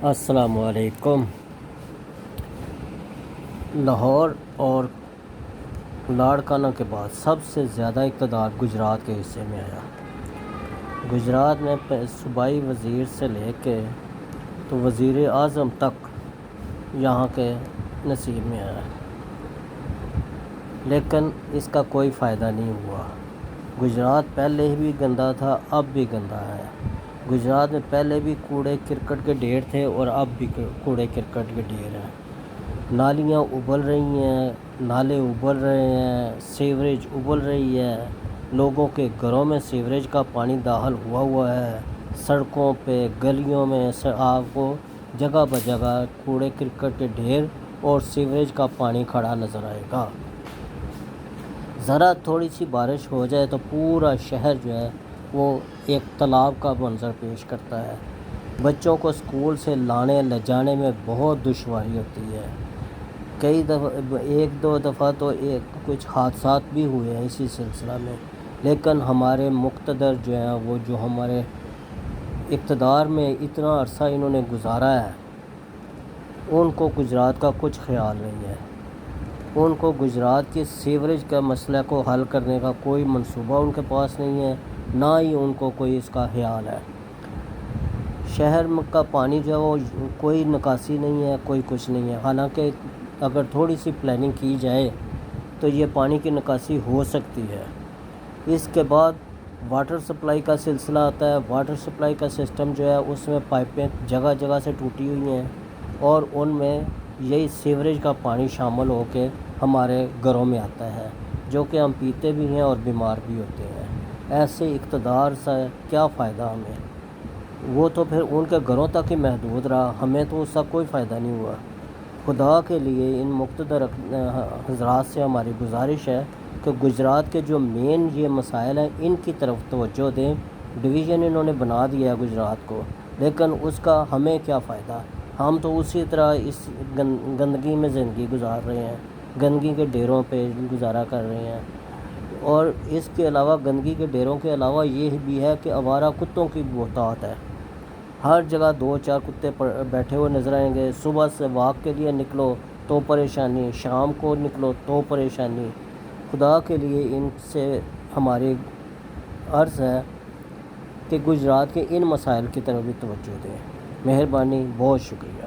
السلام علیکم۔ لاہور اور لاڑکانہ کے بعد سب سے زیادہ اقتدار گجرات کے حصے میں آیا۔ گجرات میں صوبائی وزیر سے لے کے تو وزیر اعظم تک یہاں کے نصیب میں آیا، لیکن اس کا کوئی فائدہ نہیں ہوا۔ گجرات پہلے بھی گندا تھا، اب بھی گندا ہے۔ گجرات میں پہلے بھی کوڑے کرکٹ کے ڈھیر تھے اور اب بھی کوڑے کرکٹ کے ڈھیر ہیں۔ نالیاں ابل رہی ہیں، نالے ابل رہے ہیں، سیوریج ابل رہی ہے، لوگوں کے گھروں میں سیوریج کا پانی داخل ہوا ہے۔ سڑکوں پہ، گلیوں میں آپ کو جگہ بجگہ کوڑے کرکٹ کے ڈھیر اور سیوریج کا پانی کھڑا نظر آئے گا۔ ذرا تھوڑی سی بارش ہو جائے تو پورا شہر جو ہے وہ ایک تالاب کا منظر پیش کرتا ہے۔ بچوں کو اسکول سے لانے لے جانے میں بہت دشواری ہوتی ہے۔ کئی دفعہ ایک دو دفعہ تو کچھ حادثات بھی ہوئے ہیں اسی سلسلہ میں، لیکن ہمارے مقتدر جو ہیں وہ جو ہمارے اقتدار میں اتنا عرصہ انہوں نے گزارا ہے، ان کو گجرات کا کچھ خیال نہیں ہے۔ ان کو گجرات کے سیوریج کا مسئلہ کو حل کرنے کا کوئی منصوبہ ان کے پاس نہیں ہے، نہ ہی ان کو کوئی اس کا خیال ہے۔ شہر کا پانی جو ہے وہ کوئی نکاسی نہیں ہے، کوئی کچھ نہیں ہے۔ حالانکہ اگر تھوڑی سی پلاننگ کی جائے تو یہ پانی کی نکاسی ہو سکتی ہے۔ اس کے بعد واٹر سپلائی کا سلسلہ آتا ہے۔ واٹر سپلائی کا سسٹم جو ہے اس میں پائپیں جگہ جگہ سے ٹوٹی ہوئی ہیں اور ان میں یہی سیوریج کا پانی شامل ہو کے ہمارے گھروں میں آتا ہے، جو کہ ہم پیتے بھی ہیں اور بیمار بھی ہوتے ہیں۔ ایسے اقتدار سے کیا فائدہ ہمیں؟ وہ تو پھر ان کے گھروں تک ہی محدود رہا، ہمیں تو اس کا کوئی فائدہ نہیں ہوا۔ خدا کے لیے ان مقتدر حضرات سے ہماری گزارش ہے کہ گجرات کے جو مین یہ مسائل ہیں ان کی طرف توجہ دیں۔ ڈویژن انہوں نے بنا دیا ہے گجرات کو، لیکن اس کا ہمیں کیا فائدہ؟ ہم تو اسی طرح اس گندگی میں زندگی گزار رہے ہیں، گندگی کے ڈیروں پہ گزارا کر رہے ہیں۔ اور اس کے علاوہ گندگی کے ڈیروں کے علاوہ یہ بھی ہے کہ آوارہ کتوں کی بہتات ہے۔ ہر جگہ 2-4 کتے بیٹھے ہوئے نظر آئیں گے۔ صبح سے واک کے لیے نکلو تو پریشانی، شام کو نکلو تو پریشانی۔ خدا کے لیے ان سے ہماری عرض ہے کہ گجرات کے ان مسائل کی طرف بھی توجہ دیں۔ مہربانی، بہت شکریہ۔